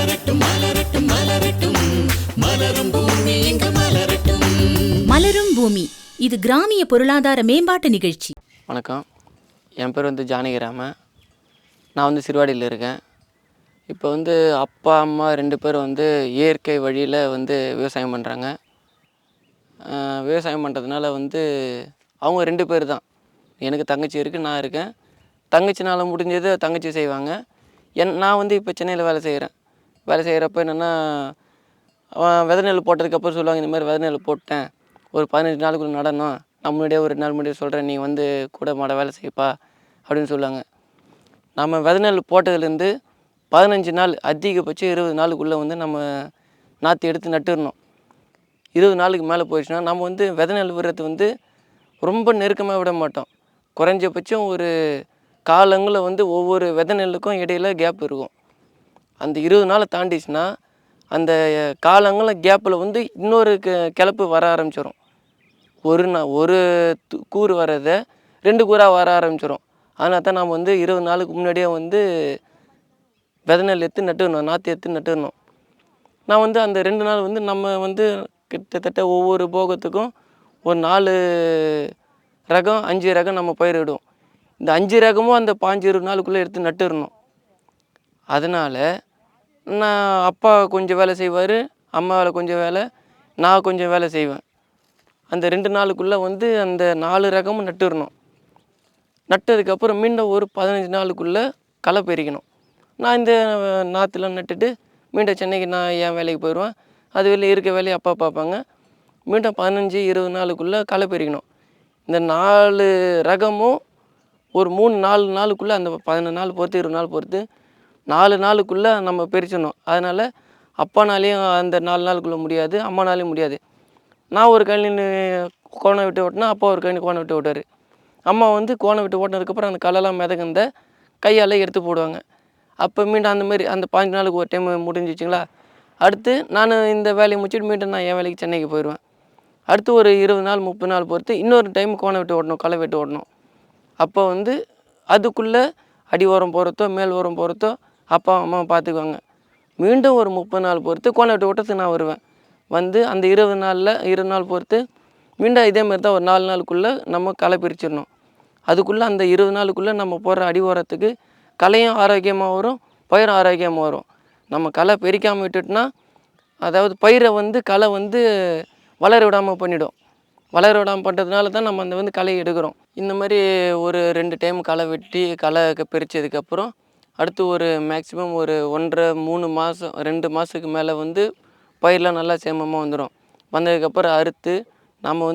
மலரட்டும் மலரட்டும் மலரட்டும் மலரும் பூமி இங்கு மலரட்டும். மலரும் பூமி இது கிராமிய பொருளாதார மேம்பாட்டு நிகழ்ச்சி. வணக்கம், என் பேர் ஜானகிராமன். நான் சிறுவாடியில் இருக்கேன். இப்போ அப்பா அம்மா 2 பேரும் இயற்கை வழியில் விவசாயம் பண்ணுறாங்க. விவசாயம் பண்ணுறதுனால அவங்க 2 பேர் தான். எனக்கு தங்கச்சி இருக்குது, நான் இருக்கேன். தங்கச்சினால் முடிஞ்சது தங்கச்சி செய்வாங்க. நான் இப்போ சென்னையில் வேலை செய்கிறேன். வேலை செய்கிறப்ப என்னென்னா, விதை நெல் போட்டதுக்கப்புறம் சொல்லுவாங்க, இந்த மாதிரி விதை நெல் போட்டேன், ஒரு 15 நாளுக்குள்ளே நடணும், நான் முன்னாடியே ஒரு 2 நாள் முன்னாடியே சொல்கிறேன், நீ கூட மாட வேலை செய்ப்பா அப்படின்னு சொல்லுவாங்க. நம்ம விதை நெல் போட்டதுலேருந்து 15 நாள், அதிகபட்சம் 20 நாளுக்குள்ளே நம்ம நாற்று எடுத்து நட்டுடணும். 20 நாளுக்கு மேலே போயிடுச்சுன்னா நம்ம விதை நெல் விடுறது ரொம்ப நெருக்கமாக விட மாட்டோம். குறைஞ்சபட்சம் ஒரு காலங்களில் ஒவ்வொரு விதை நெல்லுக்கும் இடையில் கேப் இருக்கும். அந்த 20 நாளை தாண்டிச்சுன்னா அந்த காலங்களில் கேப்பில் இன்னொரு கிளப்பு வர ஆரம்பிச்சிடும். ஒரு கூறு வர்றதை 2 கூறாக வர ஆரம்பிச்சிடும். அதனால தான் நம்ம 20 நாளுக்கு முன்னாடியே விதை நெல் எடுத்து நட்டுடணும், நாற்று எடுத்து நட்டுடணும். நான் அந்த 2 நாள் நம்ம கிட்டத்தட்ட ஒவ்வொரு போகத்துக்கும் ஒரு 4 ரகம் 5 ரகம் நம்ம பயிரிடுவோம். இந்த 5 ரகமும் அந்த 15-20 நாளுக்குள்ளே எடுத்து நட்டுடணும். அதனால் நான் அப்பா கொஞ்சம் வேலை செய்வார், அம்மாவில் கொஞ்சம் வேலை, நான் கொஞ்சம் வேலை செய்வேன். அந்த 2 நாளுக்குள்ளே அந்த 4 ரகமும் நட்டுடணும். நட்டதுக்கப்புறம் மீண்டும் ஒரு 15 நாளுக்குள்ளே களை பறிக்கணும். நான் இந்த நாற்றுலாம் நட்டுட்டு மீண்டும் சென்னைக்கு நான் என் வேலைக்கு போயிடுவேன். அது வெளியே இருக்க வேலையை அப்பா பார்ப்பாங்க. மீண்டும் 15-20 நாளுக்குள்ளே களை பறிக்கணும். இந்த 4 ரகமும் ஒரு 3-4 நாளுக்குள்ளே, அந்த 15 நாள் பொறுத்து 20 நாள் பொறுத்து 4 நாளுக்குள்ளே நம்ம பிரிச்சிடணும். அதனால் அப்பானாலேயும் அந்த 4 நாளுக்குள்ளே முடியாது, அம்மானாலேயும் முடியாது. நான் ஒரு கழனி கோணை விட்டு ஓட்டினா அப்பா ஒரு கழனி கோணை விட்டு ஓட்டார். அம்மா கோணை விட்டு ஓட்டினதுக்கப்புறம் அந்த களைலாம் மிதகுந்த கையால் எடுத்து போடுவாங்க. அப்போ மீண்டும் அந்த மாதிரி அந்த 15 நாளுக்கு ஒரு டைம் முடிஞ்சிச்சிங்களா, அடுத்து நான் இந்த வேலையை முடிச்சுட்டு மீண்டும் நான் என் வேலைக்கு சென்னைக்கு போயிடுவேன். அடுத்து ஒரு 20 நாள் 30 நாள் பொறுத்து இன்னொரு டைம் கோணை விட்டு ஓட்டணும், களை வெட்டு ஓட்டணும். அப்போ அதுக்குள்ளே அடி ஓரம் போகிறதோ மேல் ஓரம் போகிறதோ அப்பா அம்மா பார்த்துக்குவாங்க. மீண்டும் ஒரு 30 நாள் பொறுத்து கோணை விட்டு ஓட்டத்துக்கு நான் வருவேன். அந்த 20 நாள் பொறுத்து மீண்டும் இதேமாதிரி தான் ஒரு 4 நாளுக்குள்ளே நம்ம களை பிரிச்சிடணும். அதுக்குள்ளே அந்த 20 நாளுக்குள்ளே நம்ம போடுற அடி ஓரத்துக்கு களையும் ஆரோக்கியமாக வரும், பயிரும் ஆரோக்கியமாக வரும். நம்ம களை பிரிக்காமல் விட்டுட்டோன்னா, அதாவது பயிரை களை வளர விடாமல் பண்ணிவிடும். வளர விடாமல் பண்ணுறதுனால தான் நம்ம அந்த களை எடுக்கிறோம். இந்த மாதிரி ஒரு 2 டைம் களை வெட்டி களை பிரித்ததுக்கப்புறம் அடுத்து ஒரு மேக்ஸிமம் ஒரு 1.5-3 மாதம் 2 மாதத்துக்கு மேலே பயிரெலாம் நல்லா சேமமாக வந்துடும். வந்ததுக்கப்புறம் அறுத்து நம்ம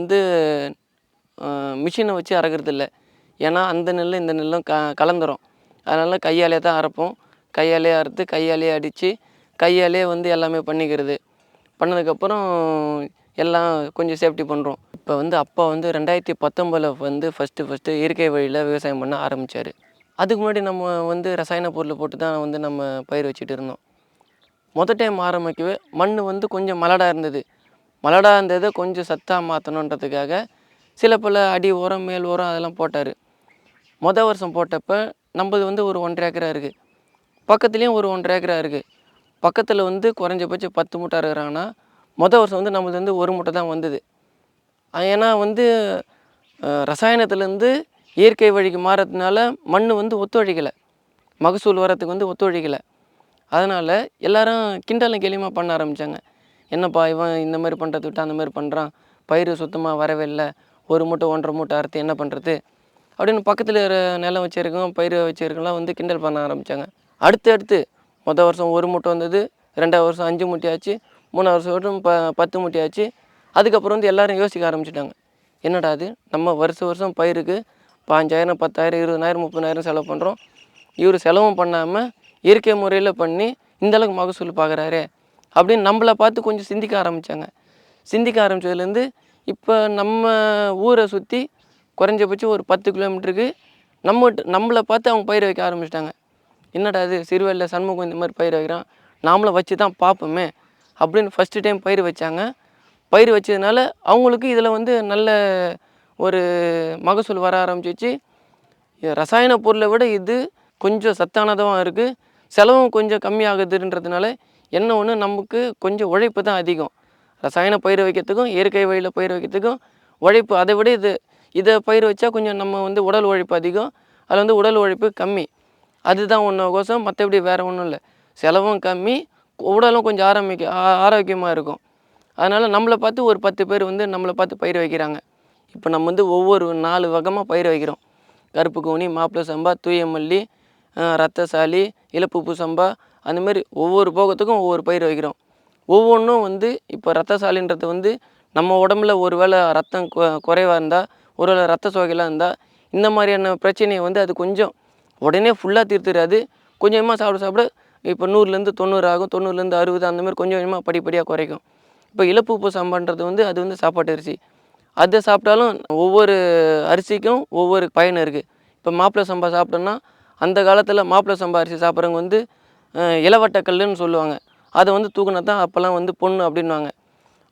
மிஷினை வச்சு அரைக்கிறதில்ல. ஏன்னா அந்த நெல் இந்த நெல்லும் கலந்துரும். அதனால் கையாலே தான் அரைப்போம். கையாலே அறுத்து கையாலே அடித்து கையாலே எல்லாமே பண்ணிக்கிறது. பண்ணதுக்கப்புறம் எல்லாம் கொஞ்சம் சேஃப்டி பண்ணுறோம். இப்போ அப்பா 2019 ஃபஸ்ட்டு இயற்கை வழியில் விவசாயம் பண்ண ஆரம்பித்தார். அதுக்கு முன்னாடி நம்ம ரசாயன பொருள் போட்டு தான் நம்ம பயிர் வச்சுட்டு இருந்தோம். மொதல் டைம் ஆரம்பிக்கவே மண் கொஞ்சம் மலடாக இருந்தது. மலடாக இருந்ததை கொஞ்சம் சத்தாக மாற்றணுன்றதுக்காக சில பல அடி உரம் மேல் உரம் அதெல்லாம் போட்டார். மொதல் வருஷம் போட்டப்போ நம்மளது ஒரு 1.5 ஏக்கரா இருக்குது. பக்கத்துலேயும் ஒரு 1.5 ஏக்கரா இருக்குது. பக்கத்தில் குறைஞ்சபட்சம் 10 மூட்டை இருக்கிறாங்கன்னா மொதல் வருஷம் நம்மளது 1 மூட்டை தான் வந்தது. ஏன்னா ரசாயனத்துலேருந்து இயற்கை வழிக்கு மாறதுனால மண் ஒத்துழைக்கலை, மகசூல் வரத்துக்கு ஒத்துழைக்கலை. அதனால் எல்லோரும் கிண்டலும் கேலியுமாக பண்ண ஆரம்பித்தாங்க. என்னப்பா இவன் இந்த மாதிரி பண்ணுறது விட்டு அந்த மாதிரி பண்ணுறான், பயிர் சுத்தமாக வரவே இல்லை, 1 மூட்டை 1.5 மூட்டை அறுத்து என்ன பண்ணுறது அப்படின்னு பக்கத்தில் நிலம் வச்சுருக்கோம் பயிர் வச்சுருக்கலாம் கிண்டல் பண்ண ஆரம்பித்தாங்க. அடுத்து மொதல் வருஷம் 1 மூட்டை வந்தது, 2ஆவது வருஷம் 5 மூட்டையாச்சு, 3ஆவது வருஷம் 10 மூட்டையாச்சு. அதுக்கப்புறம் எல்லோரும் யோசிக்க ஆரம்பிச்சிட்டாங்க, என்னடா அது நம்ம வருஷம் பயிருக்கு 5,000 10,000 20,000 30,000 செலவு பண்ணுறோம், இவர் செலவும் பண்ணாமல் இயற்கை முறையில் பண்ணி இந்தளவுக்கு மகசூல் பார்க்குறாரே அப்படின்னு நம்மளை பார்த்து கொஞ்சம் சிந்திக்க ஆரம்பித்தாங்க. சிந்திக்க ஆரம்பித்ததுலேருந்து இப்போ நம்ம ஊரை சுற்றி குறைஞ்சபட்சம் ஒரு 10 கிலோமீட்டருக்கு நம்மளை பார்த்து அவங்க பயிர் வைக்க ஆரம்பிச்சிட்டாங்க. என்னடா அது சிறுவயலில் சண்முகம் இந்த மாதிரி பயிர் வைக்கிறான், நாமளும் வச்சு தான் பார்ப்போமே அப்படின்னு ஃபஸ்ட்டு டைம் பயிர் வச்சாங்க. பயிர் வச்சதுனால அவங்களுக்கு இதில் நல்ல ஒரு மகசூல் வர ஆரம்பிச்சிச்சு. ரசாயன பொருளை விட இது கொஞ்சம் சத்தானதாக இருக்குது, செலவும் கொஞ்சம் கம்மியாகுதுன்றதுனால என்ன ஒன்று நமக்கு கொஞ்சம் உழைப்பு தான் அதிகம். ரசாயன பயிர் வைக்கிறதுக்கும் இயற்கை வழியில் பயிர் வைக்கிறதுக்கும் உழைப்பு அதை விட இதை பயிர் வச்சா கொஞ்சம் நம்ம வந்து உடல் உழைப்பு அதிகம், அதில் வந்து உடல் உழைப்பு கம்மி. அதுதான் ஒன்றுக்கோசம், மற்றபடி வேறு ஒன்றும் இல்லை. செலவும் கம்மி, உடலும் கொஞ்சம் ஆரோக்கியமாக இருக்கும். அதனால் நம்மளை பார்த்து ஒரு 10 பேர் வந்து நம்மளை பார்த்து பயிர் வைக்கிறாங்க. இப்போ நம்ம வந்து ஒவ்வொரு 4 வகமாக பயிர் வைக்கிறோம். கருப்பு கவுனி, மாப்பிள்ளை சம்பா, தூய மல்லி, ரத்தசாலி, இலப்புப்பு சம்பா, அந்தமாரி ஒவ்வொரு போகத்துக்கும் ஒவ்வொரு பயிர் வைக்கிறோம். ஒவ்வொன்றும் வந்து இப்போ ரத்தசாலின்றது வந்து நம்ம உடம்புல ஒரு வேளை ரத்தம் குறைவாக இருந்தால், ஒரு வேளை ரத்த சோகைலாம் இருந்தால், இந்த மாதிரியான பிரச்சனையை வந்து அது கொஞ்சம் உடனே ஃபுல்லாக தீர்த்துறாது. கொஞ்சமாக சாப்பிட இப்போ 100லேருந்து 90 ஆகும், 90லேருந்து 60 அந்தமாதிரி கொஞ்சம் கொஞ்சமாக படிப்படியாக குறைக்கும். இப்போ இலப்புப்பு சம்பான்றது வந்து அது வந்து சாப்பாட்டு அரிசி. அதை சாப்பிட்டாலும் ஒவ்வொரு அரிசிக்கும் ஒவ்வொரு பயன் இருக்குது. இப்போ மாப்பிள்ளை சம்பா சாப்பிட்டோன்னா, அந்த காலத்தில் மாப்பிள்ளை சம்பா அரிசி சாப்பிட்றவங்க வந்து இளவட்டக்கல்லுன்னு சொல்லுவாங்க. அதை வந்து தூக்குனா தான் அப்போல்லாம் வந்து பொண்ணு அப்படின்வாங்க.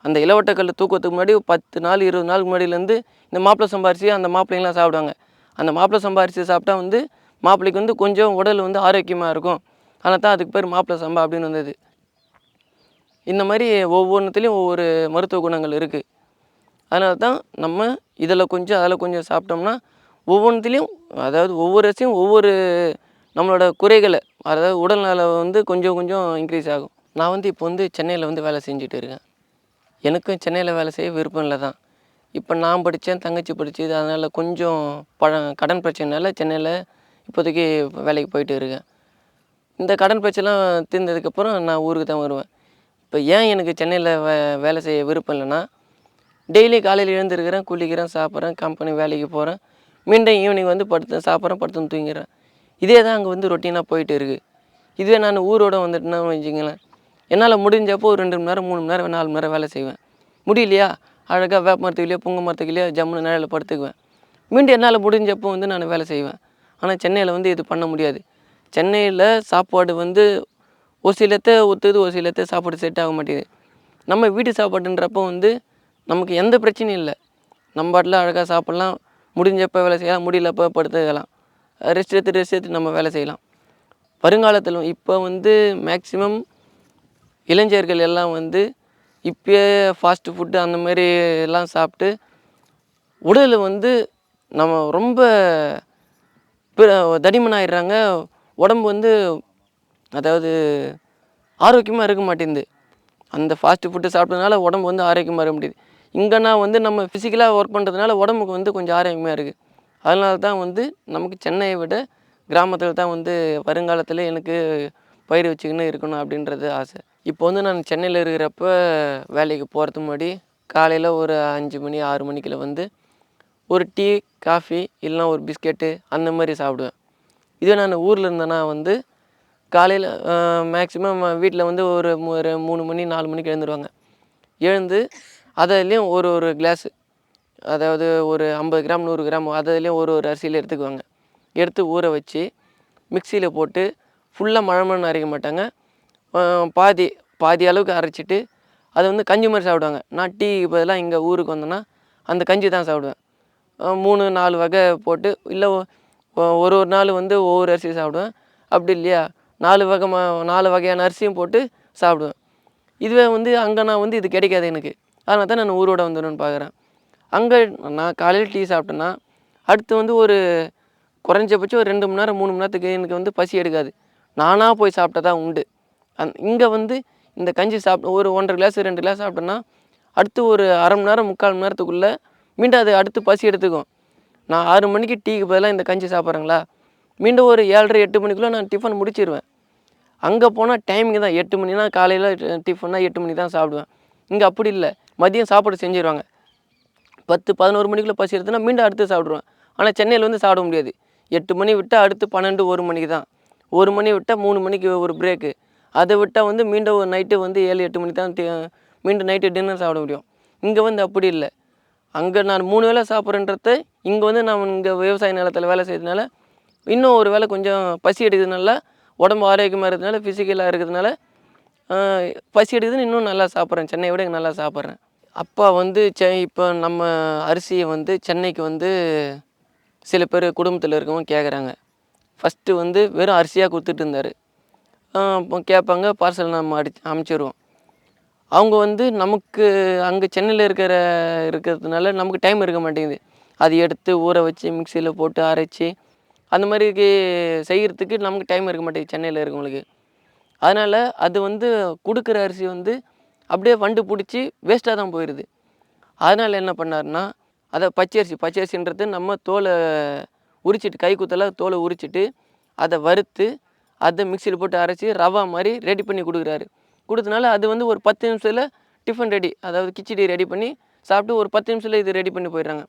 அந்த இளவட்டக்கல் தூக்கிறதுக்கு முன்னாடி 10 நாள் 20 நாளுக்கு முன்னாடியிலேருந்து இந்த மாப்பிள்ளை சம்பா அரிசியை அந்த மாப்பிள்ளைங்களாம் சாப்பிடுவாங்க. அந்த மாப்பிள்ளை சம்பா அரிசி சாப்பிட்டா வந்து மாப்பிள்ளைக்கு வந்து கொஞ்சம் உடல் வந்து ஆரோக்கியமாக இருக்கும். அதனால் தான் அதுக்கு பேர் மாப்பிள்ளை சம்பா அப்படின்னு வந்தது. இந்த மாதிரி ஒவ்வொன்றுத்துலேயும் ஒவ்வொரு மருத்துவ குணங்கள் இருக்குது. அதனால தான் நம்ம இதில் கொஞ்சம் அதில் கொஞ்சம் சாப்பிட்டோம்னா ஒவ்வொன்றுத்துலேயும், அதாவது ஒவ்வொரு அரிசியும் ஒவ்வொரு நம்மளோட குறைகளை, அதாவது உடல்நல வந்து கொஞ்சம் கொஞ்சம் இன்க்ரீஸ் ஆகும். நான் வந்து இப்போ வந்து சென்னையில் வந்து வேலை செஞ்சுட்டு இருக்கேன். எனக்கும் சென்னையில் வேலை செய்ய விருப்பம் இல்லை தான். இப்போ நான் படித்தேன், தங்கச்சி படித்தது, அதனால் கொஞ்சம் கடன் பிரச்சனைனால சென்னையில் இப்போதைக்கு வேலைக்கு போயிட்டு இருக்கேன். இந்த கடன் பிரச்சனைலாம் தீர்ந்ததுக்கப்புறம் நான் ஊருக்கு தான் வருவேன். இப்போ ஏன் எனக்கு சென்னையில் வேலை செய்ய விருப்பம் இல்லைன்னா, டெய்லி காலையில் எழுந்திருக்கிறேன், குளிக்கிறேன், சாப்பிட்றேன், கம்பெனி வேலைக்கு போகிறேன், மீண்டும் ஈவினிங் வந்து சாப்பிட்றேன், படுத்து தூங்கிடுறேன். இதே தான் அங்கே வந்து ரொட்டீனாக போயிட்டு இருக்குது. இதுவே நான் ஊரோடு வந்துட்டேன்னா வச்சுங்களேன், என்னால் முடிஞ்சப்போ ஒரு 2 மணி நேரம் 3 மணி நேரம் 4 மணி நேரம் வேலை செய்வேன். முடியலையா அழகாக வேப்ப மரத்துக்குள்ளேயோ புங்க மரத்துக்குள்ளேயோ ஜம்முன்னு நிழலில் படுத்துக்குவேன். மீண்டும் என்னால் முடிஞ்சப்போ வந்து நான் வேலை செய்வேன். ஆனால் சென்னையில் வந்து இது பண்ண முடியாது. சென்னையில் சாப்பாடு வந்து ஒரு சிலத்தை ஒத்துது, ஒரு சிலத்தை சாப்பாடு செட் ஆக மாட்டேங்குது. நம்ம வீட்டு சாப்பாடுன்றப்போ வந்து நமக்கு எந்த பிரச்சனையும் இல்லை. நம்ம பாட்டில் அழகாக சாப்பிட்லாம், முடிஞ்சப்போ வேலை செய்யலாம், முடியலப்போ படுத்துக்கலாம், ரெஸ்ட் எடுத்து நம்ம வேலை செய்யலாம். வருங்காலத்தில் இப்போ வந்து மேக்ஸிமம் இளைஞர்கள் எல்லாம் வந்து இப்போயே ஃபாஸ்ட்டு ஃபுட்டு அந்த மாதிரி எல்லாம் சாப்பிட்டு உடல் வந்து நம்ம ரொம்ப தடிமனாகிடுறாங்க. உடம்பு வந்து அதாவது ஆரோக்கியமாக இருக்க மாட்டேங்குது. அந்த ஃபாஸ்ட்டு ஃபுட்டு சாப்பிட்டதுனால உடம்பு வந்து ஆரோக்கியமாக இருக்க முடியுது. இங்கேனா வந்து நம்ம ஃபிசிக்கலாக ஒர்க் பண்ணுறதுனால உடம்புக்கு வந்து கொஞ்சம் ஆரோக்கியமாக இருக்குது. அதனால தான் வந்து நமக்கு சென்னையை விட கிராமத்தில் தான் வந்து வருங்காலத்தில் எனக்கு பயிர் வச்சுக்கின்னு இருக்கணும் அப்படின்றது ஆசை. இப்போ வந்து நான் சென்னையில் இருக்கிறப்ப வேலைக்கு போகிறதுக்கு முன்னாடி காலையில் ஒரு 5 மணி 6 மணிக்குள்ள வந்து ஒரு டீ, காஃபி இல்லைனா ஒரு பிஸ்கெட்டு அந்த மாதிரி சாப்பிடுவேன். இதுவே நான் ஊரில் இருந்தேன்னா வந்து காலையில் மேக்ஸிமம் வீட்டில் வந்து ஒரு 3 மணி 4 மணிக்கு எழுந்துருவாங்க. எழுந்து அதுலேயும் ஒரு கிளாஸு, அதாவது ஒரு 50 கிராம் 100 கிராம் அதுலேயும் ஒரு அரிசியில் எடுத்துக்குவாங்க. எடுத்து ஊற வச்சு மிக்சியில் போட்டு ஃபுல்லாக மழை அரைக்க மாட்டாங்க, பாதி அளவுக்கு அரைச்சிட்டு அதை வந்து கஞ்சி மாதிரி சாப்பிடுவாங்க. நான் டீக்கு பதிலாக இங்கே ஊருக்கு வந்தேன்னா அந்த கஞ்சி தான் சாப்பிடுவேன். 3-4 வகை போட்டு, இல்லை ஒரு நாள் வந்து ஒவ்வொரு அரிசி சாப்பிடுவேன். அப்படி இல்லையா 4 வகையான அரிசியும் போட்டு சாப்பிடுவேன். இதுவே வந்து அங்கே நான் வந்து இது கிடைக்காது எனக்கு. அதனால தான் நான் ஊரோட வந்துடணும்னு பார்க்குறேன். அங்கே நான் காலையில் டீ சாப்பிட்டேன்னா அடுத்து வந்து ஒரு குறைஞ்சபட்சம் ஒரு 2 மணி நேரம் 3 மணி நேரத்துக்கு எனக்கு வந்து பசி எடுக்காது. நானாக போய் சாப்பிட்டா தான் உண்டு. இங்கே வந்து இந்த கஞ்சி ஒரு 1.5 கிளாஸ் 2 கிளாஸ் சாப்பிட்டேன்னா அடுத்து ஒரு அரை மணி நேரம் 3/4 மணி நேரத்துக்குள்ளே மீண்டும் அது அடுத்து பசி எடுத்துக்கும். நான் 6 மணிக்கு டீக்கு பதிலாக இந்த கஞ்சி சாப்பிட்றேங்களா, மீண்டும் ஒரு 7:30 8 மணிக்குள்ளே நான் டிஃபன் முடிச்சிடுவேன். அங்கே போனால் டைமிங் தான் 8 மணினா காலையில் டிஃபன்னா 8 மணி தான் சாப்பிடுவேன். இங்கே அப்படி இல்லை, மதியம் சாப்பாடு செஞ்சிடுவாங்க. 10-11 மணிக்குள்ளே பசி எடுத்துன்னா மீண்டும் அடுத்து சாப்பிடுவேன். ஆனால் சென்னையில் வந்து சாப்பிட முடியாது. 8 மணி விட்டால் அடுத்து 12 1 மணிக்கு தான். 1 மணி விட்டால் 3 மணிக்கு ஒரு பிரேக்கு. அதை விட்டால் வந்து மீண்டும் ஒரு நைட்டு வந்து 7-8 மணி தான் மீண்டும் நைட்டு டின்னர் சாப்பிட முடியும். இங்கே வந்து அப்படி இல்லை. அங்கே நான் 3 வேளை சாப்பிட்றேன்றத இங்கே வந்து நான் இங்கே விவசாய நிலத்தில் வேலை செய்யறதுனால இன்னும் ஒரு வேளை கொஞ்சம் பசி எடுக்கிறதுனால, உடம்பு ஆரோக்கியமாக இருக்கிறதுனால, ஃபிசிக்கலாக இருக்கிறதுனால பசி எடுக்குதுன்னு இன்னும் நல்லா சாப்பிட்றேன். சென்னையை விட நல்லா சாப்பிட்றேன். அப்பா வந்து இப்போ நம்ம அரிசியை வந்து சென்னைக்கு வந்து சில பேர் குடும்பத்தில் இருக்கவங்க கேட்குறாங்க. ஃபஸ்ட்டு வந்து வெறும் அரிசியாக கொடுத்துட்டு இருந்தார். கேட்பாங்க, பார்சல் நம்ம அனுப்பிச்சிடுவோம். அவங்க வந்து நமக்கு அங்கே சென்னையில் இருக்கிறதுனால நமக்கு டைம் இருக்க மாட்டேங்குது. அது எடுத்து ஊற வச்சு மிக்சியில் போட்டு அரைச்சி அந்த மாதிரி செய்கிறதுக்கு நமக்கு டைம் இருக்க மாட்டேங்குது சென்னையில் இருக்கவங்களுக்கு. அதனால் அது வந்து கொடுக்குற அரிசி வந்து அப்படியே வண்டு பிடிச்சி வேஸ்ட்டாக தான் போயிடுது. அதனால் என்ன பண்ணாருன்னா, அதை பச்சரிசின்றது நம்ம தோலை உரிச்சிட்டு கைக்குத்தலாக தோலை உரிச்சிட்டு அதை வறுத்து அதை மிக்சியில் போட்டு அரைச்சி ரவா மாதிரி ரெடி பண்ணி கொடுக்குறாரு. கொடுத்தனால அது வந்து ஒரு 10 நிமிஷத்தில் டிஃபன் ரெடி, அதாவது கிச்சடி ரெடி பண்ணி சாப்பிட்டு ஒரு 10 நிமிஷத்தில் இது ரெடி பண்ணி போயிடுறாங்க.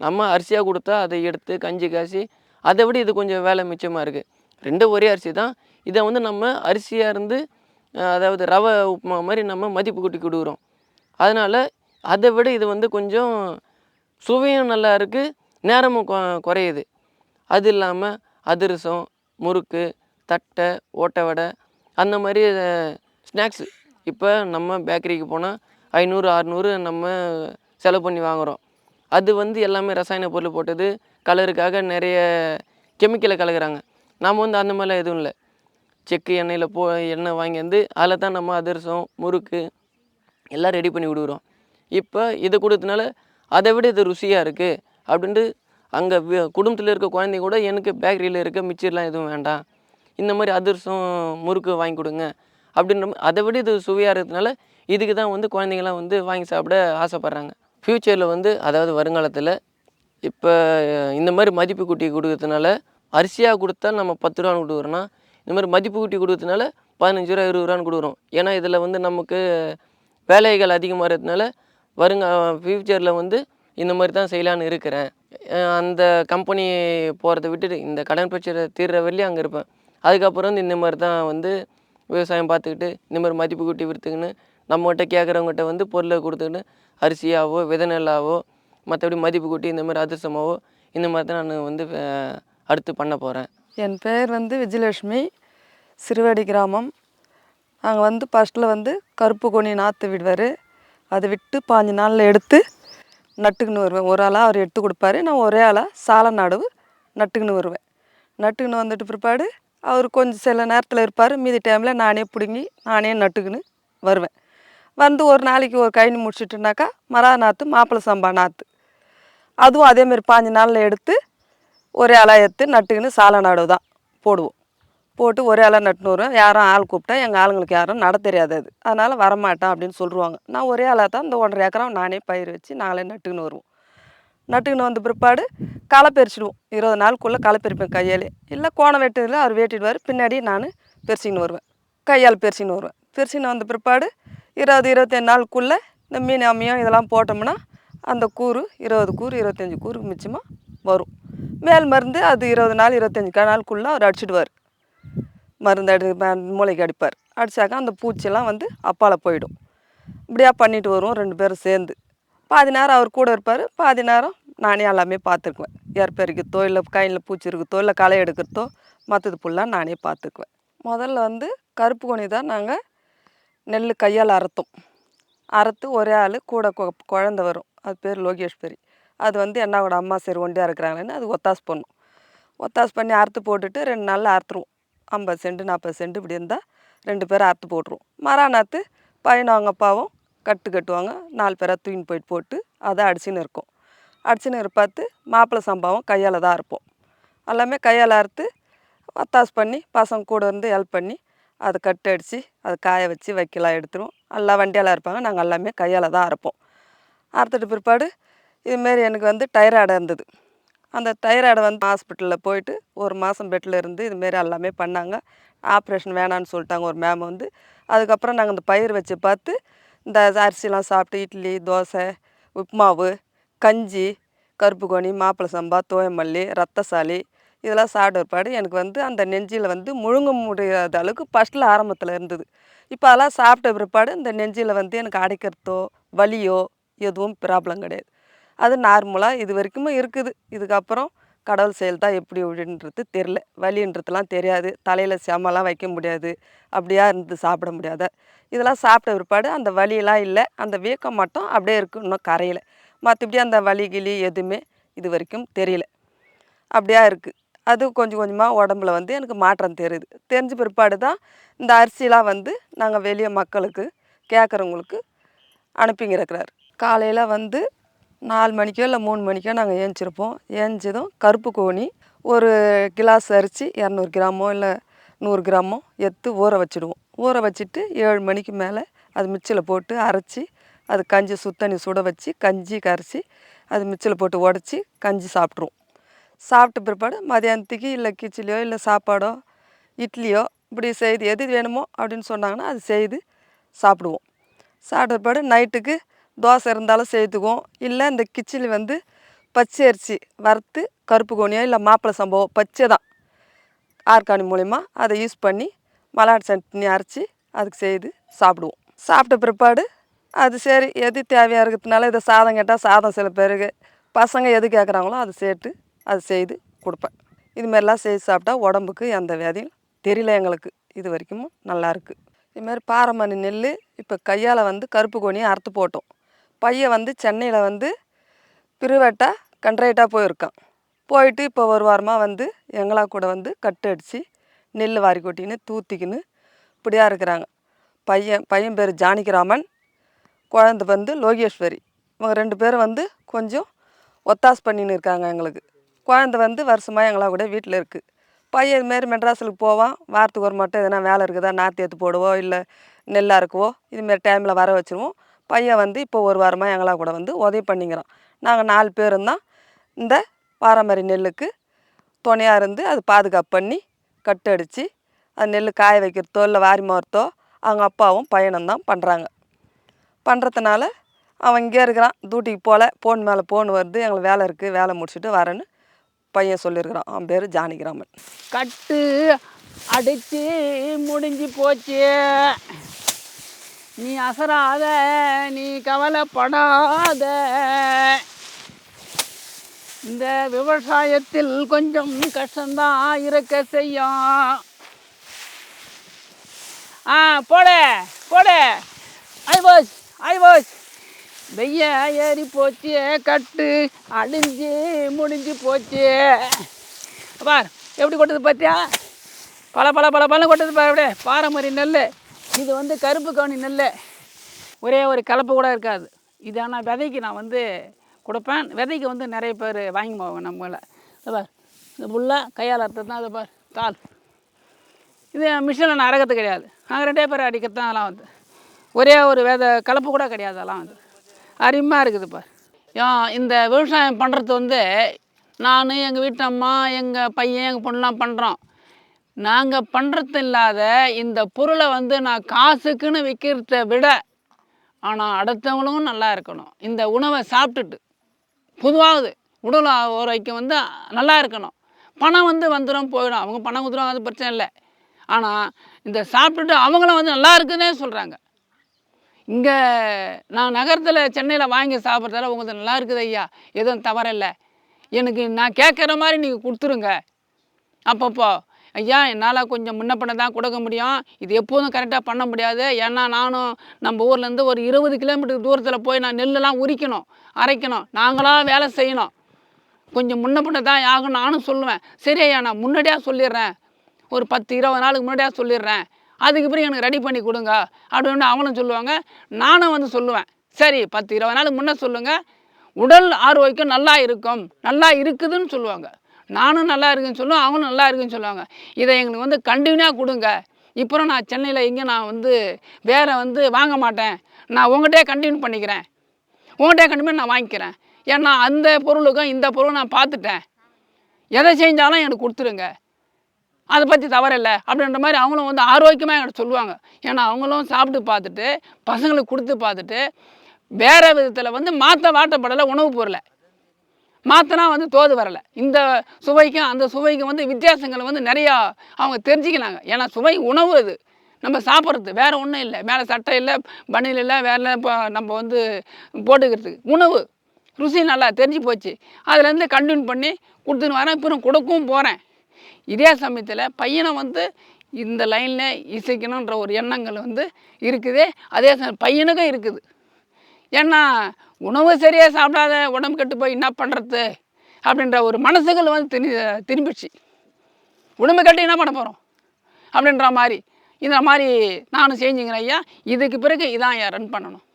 நம்ம அரிசியாக கொடுத்தா அதை எடுத்து கஞ்சி காய்ச்சி அதை விட இது கொஞ்சம் வேலை மிச்சமாக இருக்குது. ரெண்டும் ஒரே அரிசி தான். இதை வந்து நம்ம அரிசியாக இருந்து அதாவது ரவை உப்புமா மாதிரி நம்ம மதிப்பு கூட்டி கொடுக்குறோம். அதனால் அதை விட இது வந்து கொஞ்சம் சுவையும் நல்லா இருக்குது, நேரமும் குறையுது. அது இல்லாமல் அதிரசம், முறுக்கு, தட்டை, ஓட்டை வடை அந்த மாதிரி ஸ்நாக்ஸு இப்போ நம்ம பேக்கரிக்கு போனால் 500, 600 நம்ம செலவு பண்ணி வாங்குகிறோம். அது வந்து எல்லாமே ரசாயன பொருள் போட்டது, கலருக்காக நிறைய கெமிக்கலை கலக்கிறாங்க. நாம் வந்து அந்த மாதிரிலாம் எதுவும் இல்லை. செக்கு எண்ணெயில் எண்ணெய் வாங்கி வந்து அதில் தான் நம்ம அதிரசம், முறுக்கு எல்லாம் ரெடி பண்ணி விடுக்குறோம். இப்போ இதை கொடுத்தனால அதை விட இது ருசியாக இருக்குது அப்படின்ட்டு அங்கே குடும்பத்தில் இருக்க குழந்தைங்க கூட எனக்கு பேக்கரியில் இருக்க மிச்சர்லாம் எதுவும் வேண்டாம், இந்த மாதிரி அதிரசம் முறுக்கு வாங்கி கொடுங்க அப்படின்ற அதை விட இது சுவையாக இருக்கிறதுனால இதுக்கு தான் வந்து குழந்தைங்களாம் வந்து வாங்கி சாப்பிட ஆசைப்பட்றாங்க. ஃப்யூச்சரில் வந்து அதாவது வருங்காலத்தில் இப்போ இந்த மாதிரி மதிப்பு கூட்டி கொடுக்கறதுனால அரிசியாக கொடுத்தா நம்ம 10 ரூபான்னு கொடுக்குறோன்னா, இந்த மாதிரி மதிப்பு கூட்டி கொடுக்கறதுனால 15 ரூபா 20 ரூபான்னு கொடுக்குறோம். ஏன்னா இதில் வந்து நமக்கு வேலைகள் அதிகமாக இருக்கிறதுனால ஃப்யூச்சரில் வந்து இந்த மாதிரி தான் செய்யலான்னு இருக்கிறேன். அந்த கம்பெனி போகிறத விட்டுட்டு இந்த கடன் பிரச்சனை தீர்ற வரையிலும் அங்கே இருப்பேன். அதுக்கப்புறம் வந்து இந்த மாதிரி தான் வந்து விவசாயம் பார்த்துக்கிட்டு இந்த மாதிரி மதிப்பு கூட்டி விற்றுக்குன்னு நம்மகிட்ட கேட்குறவங்ககிட்ட வந்து பொருளை கொடுத்துக்கின்னு அரிசியாவோ விதை நெல்லாவோ மற்றபடி மதிப்பு கூட்டி இந்த மாதிரி அதிரசமாவோ இந்த மாதிரி தான் நான் வந்து அடுத்து பண்ண போகிறேன். என் பேர் வந்து விஜயலட்சுமி, சிறுவாடி கிராமம். நாங்கள் வந்து ஃபஸ்ட்டில் வந்து கருப்பு கொனி நாற்று விடுவார். அதை விட்டு 5 நாளில் எடுத்து நட்டுக்குன்னு வருவேன். ஒரு ஆளாக அவர் எடுத்து கொடுப்பாரு, நான் ஒரே ஆளாக சாலை நடவு நட்டுக்குன்னு வருவேன். நட்டுக்குன்னு வந்துட்டு பிற்பாடு அவர் கொஞ்சம் சில நேரத்தில் இருப்பார், மீதி டைமில் நானே பிடுங்கி நானே நட்டுக்குன்னு வருவேன். வந்து ஒரு நாளைக்கு ஒரு கழனி முடிச்சுட்டுனாக்கா மரா நாற்று, மாப்பிள்ளை சம்பா நாற்று, அதுவும் அதேமாரி 5 நாளில் எடுத்து ஒரே ஆளாக எடுத்து நட்டுக்குன்னு சாலை நடவு தான் போடுவோம். போட்டு ஒரே ஆளாக நட்டுன்னு வருவேன். யாரும் ஆள் கூப்பிட்டா எங்கள் ஆளுங்களுக்கு யாரும் நட தெரியாது, அதனால் வரமாட்டேன் அப்படின்னு சொல்லுவாங்க. நான் ஒரே ஆளாக தான் இந்த 1.5 ஏக்கரம் நானே பயிர் வச்சு நாங்களே நட்டுக்குன்னு வருவோம். நட்டுக்குன்னு வந்த பிற்பாடு களை பறிச்சிடுவோம். 20 நாளுக்குள்ளே களை பறிப்பேன் கையாலே. இல்லை கோணம் வெட்டுறதுல அவர் வெட்டிடுவார், பின்னாடி நான் பறிச்சிக்கின்னு வருவேன், கையால் பறிச்சிக்கின்னு வருவேன். பறிச்சின்னு வந்த பிற்பாடு 20-25 நாளுக்குள்ளே இந்த மீன் அம்மியம் இதெல்லாம் போட்டோம்னா அந்த கூறு 20 கூறு 25 கூறு மிச்சமாக வரும். மேல் மருந்து அது 20 நாள் 25 நாளுக்குள்ளே அவர் அடிச்சிடுவார். மருந்து மூளைக்கு அடிப்பார். அடித்தாக்கா அந்த பூச்சியெல்லாம் வந்து அப்பால் போயிடும். இப்படியா பண்ணிட்டு வருவோம் 2 பேரும் சேர்ந்து. பாதி நேரம் அவர் கூட இருப்பார், பாதி நேரம் நானே எல்லாமே பார்த்துக்குவேன். ஏற்பறிக்கிறதோ இல்லை கையில் பூச்சி இருக்குதோ இல்லை களை எடுக்கிறதோ மற்றது ஃபுல்லாக நானே பார்த்துக்குவேன். முதல்ல வந்து கருப்பு கொனி தான் நாங்கள் நெல் கையால் அறுத்து ஒரே ஆள் கூட குழந்த வரும், அது பேர் லோகேஸ்வரி. அது வந்து என்னோட அம்மா சரி ஒண்டியாக இருக்கிறாங்களேன்னு அது ஒத்தாசு பண்ணும். ஒத்தாசு பண்ணி அறுத்து போட்டுட்டு 2 நாளில் அறுத்துருவோம். 50 சென்ட் 40 சென்ட் இப்படி இருந்தால் 2 பேரும் அறுத்து போட்டுருவோம். மரா நாற்று பையனும் அவங்க அப்பாவும் கட்டுவாங்க, 4 பேராக தூக்கின்னு போட்டு அதை அடிச்சுன்னு இருக்கும். அடிச்சுன்னு பார்த்து மாப்பிள்ளை சம்பாவும் கையால் தான் அறுப்போம். எல்லாமே கையால் அறுத்து ஒத்தாசு பண்ணி பசங்க கூட இருந்து ஹெல்ப் பண்ணி அதை கட்டு அடித்து அதை காய வச்சு வைக்கலாம் எடுத்துருவோம். எல்லாம் வண்டியால் இருப்பாங்க, நாங்கள் எல்லாமே கையால் தான் அறுப்போம். அறுத்துட்டு பிற்பாடு இதுமாரி எனக்கு வந்து டைராய்டு இருந்தது. அந்த டைராய்டை வந்து ஹாஸ்பிட்டலில் போயிட்டு 1 மாதம் பெட்டில் இருந்து இதுமாரி எல்லாமே பண்ணாங்க. ஆப்ரேஷன் வேணான்னு சொல்லிட்டாங்க ஒரு மேம் வந்து. அதுக்கப்புறம் நாங்கள் இந்த பயிர் வச்சு பார்த்து இந்த அரிசிலாம் சாப்பிட்டு இட்லி, தோசை, உப்புமாவு, கஞ்சி, கருப்பு கோணி, மாப்பிள்ளை சம்பா, தோயமல்லி, ரத்தசாலி இதெல்லாம் சாப்பிட்ட பிற்பாடு எனக்கு வந்து அந்த நெஞ்சில் வந்து முழுங்க முடியாத அளவுக்கு ஃபஸ்ட்டில் ஆரம்பத்தில் இருந்தது. இப்போ அதெல்லாம் சாப்பிட்ட பிற்பாடு இந்த நெஞ்சில் வந்து எனக்கு அடைக்கிறதோ வலியோ எதுவும் ப்ராப்ளம் கிடையாது. அது நார்மலாக இது வரைக்கும் இருக்குது. இதுக்கப்புறம் கடவுள் செயல் தான் எப்படி அப்படின்றது தெரில. வலின்றதுலாம் தெரியாது, தலையில் செமலாம் வைக்க முடியாது, அப்படியா இருந்து சாப்பிட முடியாத. இதெல்லாம் சாப்பிட்ட பிற்பாடு அந்த வலியெல்லாம் இல்லை, அந்த வீக்கம் மட்டும் அப்படியே இருக்குது, இன்னும் கரையில். மற்றபடி அந்த வலி கிளி எதுவுமே இது வரைக்கும் தெரியல, அப்படியா இருக்குது. அது கொஞ்சம் கொஞ்சமாக உடம்புல வந்து எனக்கு மாற்றம் தெரியுது. தெரிஞ்ச பிற்பாடு தான் இந்த அரிசிலாம் வந்து நாங்கள் வெளியே மக்களுக்கு கேட்குறவங்களுக்கு அனுப்பிங்கிறக்கிறார். காலையில் வந்து 4 மணிக்கோ இல்லை 3 மணிக்கோ நாங்கள் ஏஞ்சிருப்போம். ஏஞ்சதும் கருப்பு கோணி ஒரு கிளாஸ் அரிசி 200 கிராமோ இல்லை 100 கிராமோ எடுத்து ஊற வச்சுடுவோம். ஊற வச்சுட்டு 7 மணிக்கு மேலே அது மிக்சியில் போட்டு அரைச்சி அது கஞ்சி சுத்தண்ணி சுட வச்சு கஞ்சி கரைச்சி அது மிக்சியில் போட்டு உடச்சி கஞ்சி சாப்பிட்ருவோம். சாப்பிட்ட பிற்பாடு மதியானத்துக்கு இல்லை கிச்சிலியோ இல்லை சாப்பாடோ இட்லியோ இப்படி செய்து எது வேணுமோ அப்படின்னு சொன்னாங்கன்னா அது செய்து சாப்பிடுவோம். சாப்பிட்ட பிற்பாடு நைட்டுக்கு தோசை இருந்தாலும் செய்துக்குவோம். இல்லை இந்த கிச்சிலி வந்து பச்சை அரிசி வறுத்து கருப்பு கோணியோ இல்லை மாப்பிளை சம்பவோ பச்சை தான் ஆர்கானி மூலிமா அதை யூஸ் பண்ணி மல்லாட்டு சட்னி அரைச்சி அதுக்கு செய்து சாப்பிடுவோம். சாப்பிட்ட பிற்பாடு அது சரி எது தேவையாக இருக்கிறதுனால இதை சாதம் கேட்டால் சாதம் சில பேருக்கு பசங்க எது கேட்குறாங்களோ அதை சேர்த்து அது செய்து கொடுப்பேன். இதுமாரிலாம் செய்து சாப்பிட்டா உடம்புக்கு எந்த வியாதியும் தெரியல எங்களுக்கு. இது வரைக்கும் நல்லாயிருக்கு. இதுமாரி பாரமணி நெல் இப்போ கையால் வந்து கருப்பு கோணியை அறுத்து போட்டோம். பையன் வந்து சென்னையில் வந்து பிரிவேட்டாக கண்ட்ரைட்டாக போயிருக்கான். போயிட்டு இப்போ ஒரு வாரமாக வந்து எங்களா கூட வந்து கட்டு அடித்து நெல் வாரி கொட்டின்னு தூத்திக்கின்னு இப்படியா இருக்கிறாங்க. பையன் பேர் ஜானகிராமன், குழந்தை வந்து லோகேஸ்வரி. இவங்க 2 பேரும் வந்து கொஞ்சம் ஒத்தாசு பண்ணின்னு இருக்காங்க எங்களுக்கு. குழந்தை வந்து வருஷமாக எங்களா கூட வீட்டில் இருக்குது. பையன் இதுமாரி மெட்ராஸுக்கு போவான். வாரத்துக்கு ஒரு மட்டும் எதனா வேலை இருக்குதா நாற்று ஏற்று போடுவோ இல்லை நெல் அறுக்குவோ இதுமாரி டைமில் வர வச்சுருவோம். பையன் வந்து இப்போ ஒரு வாரமாக எங்களா கூட வந்து உதவி பண்ணிங்கிறான். நாங்கள் 4 பேரும் தான் இந்த பாரம்பரிய நெல்லுக்கு துணையாக இருந்து அது பாதுகாப்பு பண்ணி கட்டு அடித்து அது நெல் காய வைக்கிறதோ இல்லை வாரி மாறத்தோ அவங்க அப்பாவும் பையனும் தான் பண்ணுறாங்க. பண்ணுறதுனால அவன் இங்கே இருக்கிறான், டியூட்டிக்கு போகல, ஃபோன் மேலே ஃபோன் வருது, எங்களுக்கு வேலை இருக்குது வேலை முடிச்சுட்டு வரேன்னு பையன் சொல்லியிருக்கிறான். அவன் பேர் ஜானகிராமன். கட்டு அடித்து முடிஞ்சு போச்சு, நீ அசராத, நீ கவலைப்படாத, இந்த விவசாயத்தில் கொஞ்சம் கஷ்டம்தான் இருக்க செய்யும். போடு போடு, ஐவாஸ் வெய்ய ஏறி போச்சு, கட்டு அடிஞ்சு முடிஞ்சு போச்சு. பார் எப்படி கொட்டுது பார்த்தியா, பல கொட்டுது பார். அப்படியே பாரம்பரிய நெல் இது வந்து கருப்பு கவுனி நெல், ஒரே ஒரு கலப்பு கூட இருக்காது. இது ஆனால் விதைக்கு நான் வந்து கொடுப்பேன். விதைக்கு வந்து நிறைய பேர் வாங்கி போவாங்க நம்மளை. இதை பார், இது ஃபுல்லாக கையால் அறுத்தது தான். இதை பார் தாள், இது மிஷினில் நான் அரைக்கிறது கிடையாது. நாங்கள் 2 பேர் அடிக்கிறது தான். அதெல்லாம் வந்து ஒரே ஒரு விதை கலப்பு கூட கிடையாது. அதெல்லாம் வந்து அருமையாக இருக்குது. பார் இந்த விவசாயம் பண்ணுறது வந்து நான் எங்கள் வீட்டு அம்மா எங்கள் பையன் எங்கள் பொண்ணுலாம் பண்ணுறோம். நாங்கள் பண்ணுறது இல்லாத இந்த பொருளை வந்து நான் காசுக்குன்னு விற்கிறத விட ஆனால் அடுத்தவங்களும் நல்லா இருக்கணும். இந்த உணவை சாப்பிட்டுட்டு பொதுவாகுது உடல் ஆரோக்கியம் வந்து நல்லா இருக்கணும். பணம் வந்து வந்துடும் போயிடும், அவங்க பணம் கொடுத்துரும், அது பிரச்சனை இல்லை. ஆனால் இந்த சாப்பிட்டுட்டு அவங்களும் வந்து நல்லா இருக்குன்னே சொல்கிறாங்க. இங்கே நான் நகரத்தில் சென்னையில் வாங்கி சாப்பிட்றதால உங்களுக்கு நல்லா இருக்குது ஐயா, எதுவும் தவறில்லை, எனக்கு நான் கேட்குற மாதிரி நீங்கள் கொடுத்துருங்க. அப்பப்போ ஐயா என்னால் கொஞ்சம் முன்ன பண்ண தான் கொடுக்க முடியும், இது எப்போதும் கரெக்டாக பண்ண முடியாது. ஏன்னா நானும் நம்ம ஊர்லேருந்து ஒரு 20 கிலோமீட்டர் தூரத்தில் போய் நான் நெல்லெல்லாம் உரிக்கணும், அரைக்கணும், நாங்களாக வேலை செய்யணும். கொஞ்சம் முன்ன பண்ண தான் ஆகும் நானும் சொல்லுவேன். சரி ஐயா நான் முன்னாடியாக சொல்லிடுறேன், ஒரு 10-20 நாளுக்கு முன்னாடியாக சொல்லிடுறேன், அதுக்கு பிறகு எனக்கு ரெடி பண்ணி கொடுங்க அப்படின்னு அவங்களும் சொல்லுவாங்க. நானும் வந்து சொல்லுவேன், சரி 10-20 நாளுக்கு முன்னே சொல்லுங்கள், உடல் ஆரோக்கியம் நல்லா இருக்கும், நல்லா இருக்குதுன்னு சொல்லுவாங்க. நானும் நல்லா இருக்குன்னு சொல்லுவேன், அவங்களும் நல்லா இருக்குன்னு சொல்லுவாங்க. இதை எங்களுக்கு வந்து கண்டினியூவாக கொடுங்க. இப்போ நான் சென்னையில் எங்கேயும் நான் வந்து வேறு வந்து வாங்க மாட்டேன், நான் உங்கள்கிட்டே கண்டினியூ பண்ணிக்கிறேன், உங்கள்கிட்டே கண்டினியூ நான் வாங்கிக்கிறேன். ஏன்னா அந்த பொருளுக்கும் இந்த பொருளும் நான் பார்த்துட்டேன், எதை செஞ்சாலும் எனக்கு கொடுத்துருங்க, அதை பற்றி தவறில்லை அப்படின்ற மாதிரி அவங்களும் வந்து ஆரோக்கியமாக என்கிட்ட சொல்லுவாங்க. ஏன்னா அவங்களும் சாப்பிட்டு பார்த்துட்டு பசங்களுக்கு கொடுத்து பார்த்துட்டு வேறு விதத்தில் வந்து வாட்டப்படலை உணவு பொருளை மாற்றினா வந்து தோது வரலை. இந்த சுவைக்கும் அந்த சுவைக்கும் வந்து வித்தியாசங்களை வந்து நிறையா அவங்க தெரிஞ்சுக்கினாங்க. ஏன்னா சுவை உணவு, அது நம்ம சாப்பிட்றது வேறு ஒன்றும் இல்லை, மேலே சட்டை இல்லை, பனியில் இல்லை, வேறு இப்போ நம்ம வந்து போட்டுக்கிறதுக்கு உணவு ருசி நல்லா தெரிஞ்சு போச்சு. அதுலேருந்து கண்டினியூ பண்ணி கொடுத்துன்னு வரேன், இப்போ கொடுக்கவும் போகிறேன். இதே சமயத்தில் பையனை வந்து இந்த லைனில் இசைக்கணுன்ற ஒரு எண்ணங்கள் வந்து இருக்குது. அதே பையனுக்கும் இருக்குது. ஏன்னா உணவு சரியாக சாப்பிடாத உடம்பு கெட்டு போய் என்ன பண்ணுறது அப்படின்ற ஒரு மனசுகள் வந்து திரும்பிடுச்சு. உடம்பு கட்டி என்ன பண்ண போகிறோம் அப்படின்ற மாதிரி இந்த மாதிரி நானும் செஞ்சுக்கிறேன் ஐயா. இதுக்கு பிறகு இதான் ஐயா ரன் பண்ணணும்.